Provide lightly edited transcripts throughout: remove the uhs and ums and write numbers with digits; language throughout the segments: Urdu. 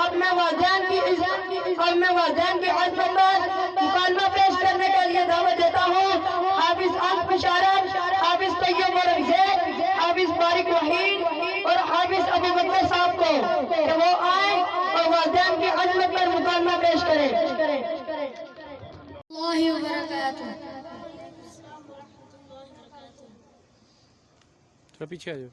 اب میں والدین کی عظمت پر مکالمہ پیش کرنے کے لیے دعوت دیتا ہوں حافظ انس بشارت، حافظ طیب ورمزید، حافظ بارک وحید اور حافظ ابو بکر صاحب کو کہ وہ آئیں اور والدین کی عظمت پر مکالمہ پیش کریں۔ اللہ وبرکاتہ۔ تھوڑا پیچھے آ جاؤ۔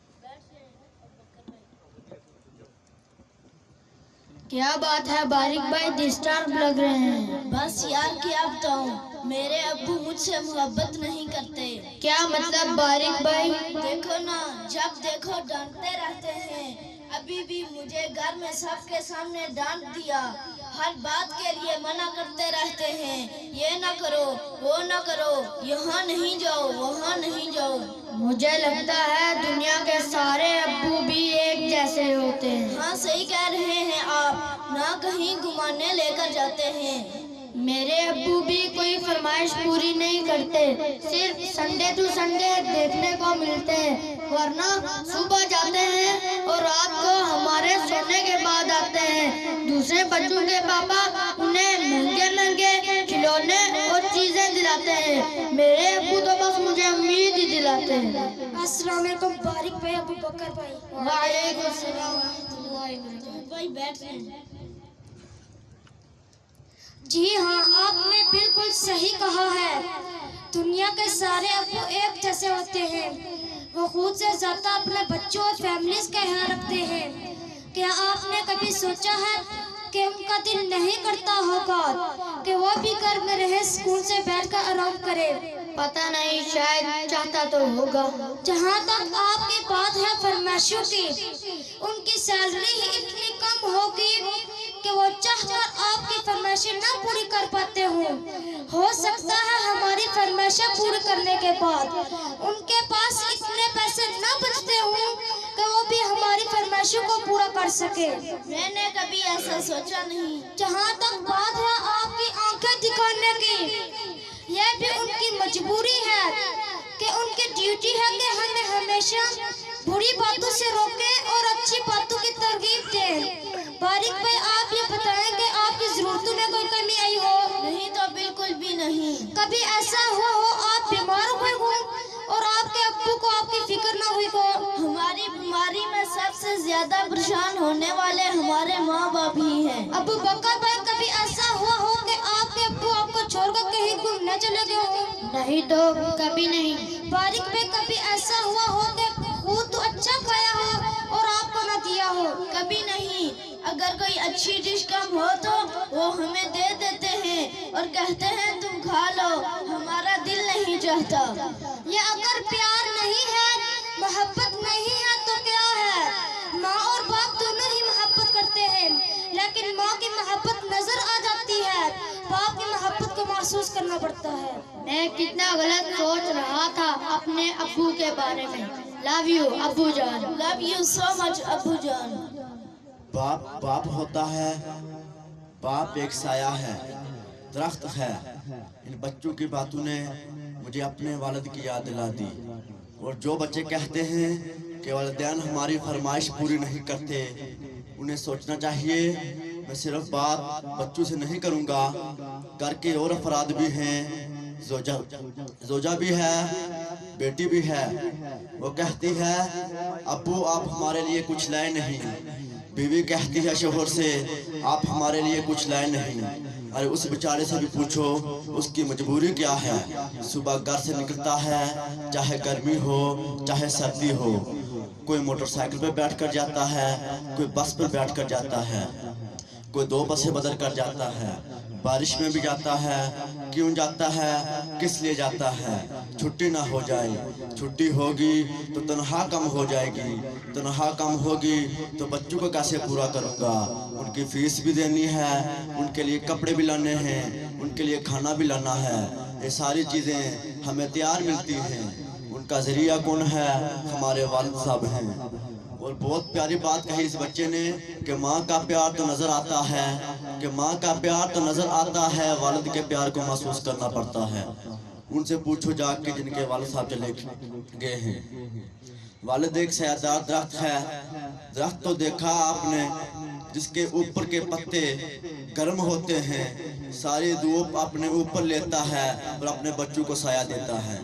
کیا بات ہے بارک بھائی، ڈسٹرب لگ رہے ہیں؟ بس یار کیا بتاؤں، میرے ابو مجھ سے محبت نہیں کرتے۔ کیا مطلب بارک بھائی؟ دیکھو نا، جب دیکھو ڈانٹتے رہتے ہیں۔ ابھی بھی مجھے گھر میں سب کے سامنے ڈانٹ دیا، ہر بات کے لیے منع کرتے رہتے ہیں، یہ نہ کرو وہ نہ کرو، یہاں نہیں جاؤ وہاں نہیں جاؤ۔ مجھے لگتا ہے دنیا کے سارے ابو بھی ایک جیسے ہوتے ہیں۔ ہاں صحیح کہہ رہے ہیں آپ، نہ کہیں گھمانے لے کر جاتے ہیں۔ میرے ابو بھی کوئی فرمائش پوری نہیں کرتے، صرف سنڈے ٹو سنڈے دیکھنے کو ملتے ہیں، ورنہ صبح جاتے ہیں اور رات کو ہمارے سونے کے بعد آتے ہیں۔ دوسرے بچوں کے پاپا انہیں مہنگے مہنگے کھلونے اور چیزیں دلاتے ہیں، میرے ابو تو بس مجھے امید ہی دلاتے ہیں۔ السلام علیکم بارک بھائی، ابو بکر بھائی۔ وعلیکم السلام ورحمۃ اللہ وبرکاتہ۔ بھائی بیٹھ رہے ہیں۔ جی ہاں، آپ نے بالکل صحیح کہا ہے، دنیا کے سارے ابو ایک جیسے ہوتے ہیں، وہ خود سے زیادہ اپنے بچوں اور فیملیز کا خیال رکھتے ہیں۔ کیا آپ نے کبھی سوچا ہے کہ ان کا دل نہیں کرتا ہوگا کہ وہ بھی گھر میں رہے، سکون سے بیٹھ کر آرام کرے؟ پتہ نہیں، شاید چاہتا تو ہوگا۔ جہاں تک آپ کی بات ہے فرمائشوں کی، ان کی سیلری ہی اتنی کم ہوگی کہ وہ چاہ کر آپ کی فرمائشیں نہ پوری کر پاتے ہوں۔ ہو سکتا ہے ہماری فرمائشیں پوری کرنے کے بعد ان کے پاس اتنے پیسے نہ بچتے ہوں کہ وہ بھی ہماری فرمائشوں کو پورا کر سکے۔ میں نے کبھی ایسا سوچا نہیں۔ جہاں تک بات ہے آپ کی آنکھیں دکھانے کی، یہ بھی ان کی مجبوری ہے کہ ان کی ڈیوٹی ہے کہ ہمیں ہمیشہ بری باتوں سے روکیں اور اچھی باتوں کی ترغیب دیں۔ بارک بھائی، آپ یہ بتائیں کہ آپ کی ضرورتوں میں کوئی کمی آئی ہو؟ نہیں تو بالکل بھی نہیں۔ کبھی ایسا ہوا ہو آپ بیمار ہوئے ہو اور آپ کے ابو کو آپ کی فکر نہ ہوئی ہو؟ ہماری بیماری میں سب سے زیادہ پریشان ہونے والے ہمارے ماں باپ ہی ہیں۔ ابو بکر بھائی، کبھی ایسا ہوا ہو کہ آپ کے ابو آپ کو چھوڑ کر کہیں گھومنے چلے گئے ہو؟ نہیں تو کبھی نہیں۔ بارک بھائی، کبھی ایسا ہوا ہو کہ خود تو اچھا کھایا ہو اور آپ کو نہ دیا ہو؟ کبھی نہیں۔ اگر کوئی اچھی ڈش کم ہو تو وہ ہمیں دے دیتے ہیں اور کہتے ہیں تم کھا لو، ہمارا دل نہیں چاہتا۔ یہ اگر پیار نہیں ہے، محبت نہیں ہے تو کیا ہے؟ ماں اور باپ دونوں ہی محبت کرتے ہیں، لیکن ماں کی محبت نظر آ جاتی ہے، باپ کی محبت کو محسوس کرنا پڑتا ہے۔ میں کتنا غلط سوچ رہا تھا اپنے ابو کے بارے میں۔ لو یو ابو جان۔ لو یو سو مچ ابو جان۔ باپ ہوتا ہے، باپ ایک سایہ ہے، درخت ہے۔ ان بچوں کی باتوں نے مجھے اپنے والد کی یاد دلا دی، اور جو بچے کہتے ہیں کہ والدین ہماری فرمائش پوری نہیں کرتے، انہیں سوچنا چاہیے میں صرف بات بچوں سے نہیں کروں گا، گھر کے اور افراد بھی ہیں، زوجہ بھی ہے، بیٹی بھی ہے۔ وہ کہتی ہے ابو آپ ہمارے لیے کچھ لائے نہیں، بیوی کہتی ہے شوہر سے آپ ہمارے لیے کچھ لائے نہیں۔ ارے اس بیچارے سے بھی پوچھو اس کی مجبوری کیا ہے، صبح گھر سے نکلتا ہے چاہے گرمی ہو چاہے سردی ہو، کوئی موٹر سائیکل پہ بیٹھ کر جاتا ہے، کوئی بس پہ بیٹھ کر جاتا ہے، کوئی 2 بسیں بدل کر جاتا ہے، بارش میں بھی جاتا ہے۔ کیوں جاتا ہے، کس لیے جاتا ہے؟ چھٹی نہ ہو جائے، چھٹی ہوگی تو تنخواہ کم ہو جائے گی، تنخواہ کم ہوگی تو بچوں کو کیسے پورا کروں گا، ان کی فیس بھی دینی ہے، ان کے لیے کپڑے بھی لانے ہیں، ان کے لیے کھانا بھی لانا ہے، یہ ساری چیزیں ہمیں تیار ملتی ہیں۔ ان کا ذریعہ کون ہے؟ ہمارے والد صاحب ہیں۔ اور بہت پیاری بات کہی اس بچے نے کہ ماں کا پیار تو نظر آتا ہے، کہ ماں کا پیار تو نظر آتا ہے، والد کے پیار کو محسوس کرنا پڑتا ہے۔ ان سے پوچھو جا کے جن کے والد صاحب چلے گئے ہیں۔ والد ایک سایہ دار درخت ہے، درخت تو دیکھا آپ نے جس کے اوپر کے پتے گرم ہوتے ہیں، ساری دھوپ اپنے اوپر لیتا ہے اور اپنے بچوں کو سایہ دیتا ہے۔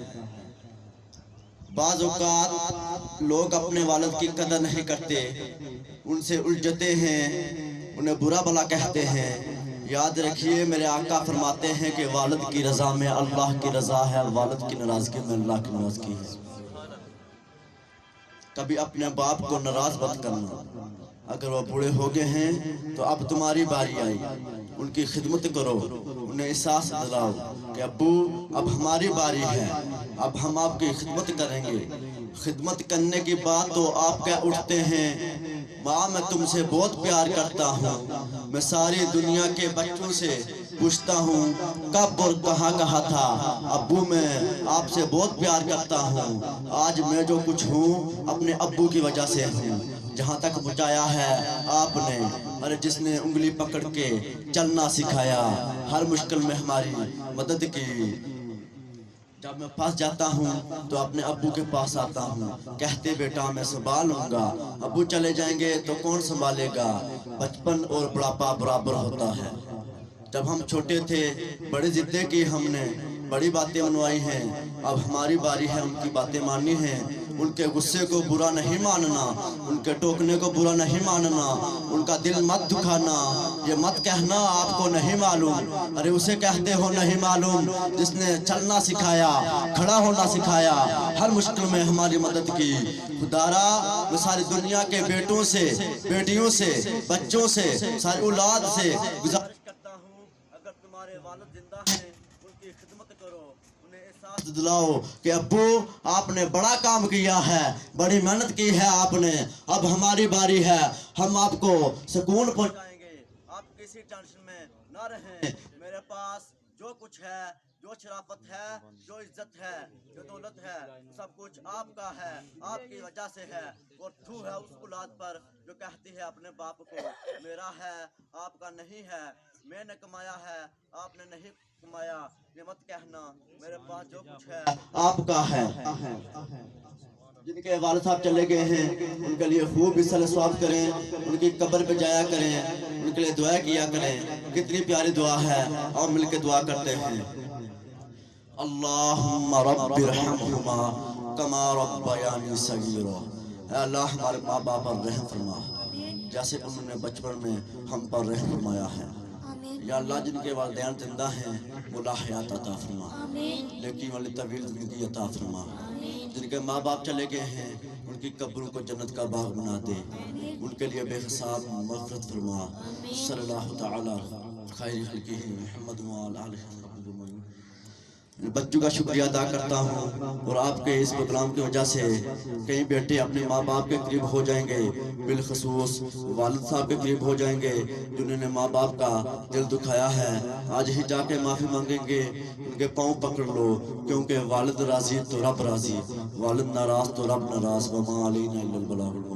بعض اوقات لوگ اپنے والد کی قدر نہیں کرتے، ان سے الجھتے ہیں، انہیں برا بھلا کہتے ہیں۔ یاد رکھیے میرے آقا فرماتے ہیں کہ والد کی رضا میں اللہ کی رضا ہے، والد کی ناراضگی میں اللہ کی ناراضگی ہے۔ کبھی اپنے باپ کو ناراض مت کرنا، اگر وہ بوڑھے ہو گئے ہیں تو اب تمہاری باری آئی، ان کی خدمت کرو، انہیں احساس دلاؤ کہ ابو اب ہماری باری ہے، اب ہم آپ کی خدمت کریں گے۔ خدمت کرنے کی بات تو آپ کہہ اٹھتے ہیں ماں میں تم سے بہت پیار کرتا ہوں، میں ساری دنیا کے بچوں سے پوچھتا ہوں کب اور کہاں تھا، ابو میں آپ سے بہت پیار کرتا ہوں، آج میں جو کچھ ہوں اپنے ابو کی وجہ سے ہوں، جہاں تک پہنچایا ہے آپ نے، اور جس نے انگلی پکڑ کے چلنا سکھایا، ہر مشکل میں ہماری مدد کی۔ جب میں پھنس جاتا ہوں تو اپنے ابو کے پاس آتا ہوں، کہتے بیٹا میں سنبھالوں گا، ابو چلے جائیں گے تو کون سنبھالے گا؟ بچپن اور بڑھاپا برابر ہوتا ہے۔ جب ہم چھوٹے تھے بڑی ضدیں کی ہم نے، بڑی باتیں منوائی ہیں، اب ہماری باری ہے ان کی باتیں ماننی ہیں۔ ان کے غصے کو برا نہیں ماننا، ان کے ٹوکنے کو برا نہیں ماننا، ان کا دل مت دکھانا، یہ مت کہنا آپ کو نہیں معلوم، ارے اسے کہتے ہو نہیں معلوم جس نے چلنا سکھایا، کھڑا ہونا سکھایا، ہر مشکل میں ہماری مدد کی۔ خدارا میں ساری دنیا کے بیٹوں سے، بیٹیوں سے، بچوں سے، ساری اولاد سے گزارش کرتا ہوں اگر تمہارے والد زندہ ہیں ان کی خدمت کرو، انہیں احساس دلاؤ کہ ابو آپ نے بڑا کام کیا ہے، بڑی محنت کی ہے آپ نے، اب ہماری باری ہے، ہم آپ کو سکون پہنچائیں گے، آپ کسی ٹینشن میں نہ رہیں، میرے پاس جو کچھ ہے، جو شرافت ہے، جو عزت ہے، جو دولت ہے، سب کچھ آپ کا ہے، آپ کی وجہ سے ہے، اور تو ہے اس اولاد پر جو کہتی ہے اپنے باپ کو میرا ہے آپ کا نہیں ہے، میں نے کمایا ہے آپ نے نہیں کمایا، یہ مت کہنا، میرے پاس جو کچھ ہے آپ کا ہے۔ جن کے والد صاحب چلے گئے ہیں ان کے لیے خوب صلہ ثواب کریں، ان کی قبر پہ جایا کریں، ان کے لیے دعا کیا کریں، کتنی پیاری دعا ہے، اور مل کے دعا کرتے ہیں۔ اللہم رب ارحمہما کما ربیانی صغیرا، اے اللہ ہمارے ماں باپ پر رحم فرما جیسے انہوں نے بچپن میں ہم پر رحم فرمایا ہے۔ یا اللہ جن کے والدین زندہ ہیں وہ حیات عطا فرما، نیکی والی طویل زندگی عطا فرما، جن کے ماں باپ چلے گئے ہیں ان کی قبروں کو جنت کا باغ بنا دے، ان کے لیے بے حساب مغفرت فرما، صلی اللہ تعالی خیر خلقہ محمد وعلی آلہ۔ بچوں کا شکریہ ادا کرتا ہوں، اور آپ کے اس پروگرام کی وجہ سے کئی بیٹے اپنے ماں باپ کے قریب ہو جائیں گے، بالخصوص والد صاحب کے قریب ہو جائیں گے جنہوں نے ماں باپ کا دل دکھایا ہے، آج ہی جا کے معافی مانگیں گے، ان کے پاؤں پکڑ لو، کیونکہ والد راضی تو رب راضی، والد ناراض تو رب ناراض، وما علینا الا البلاغ۔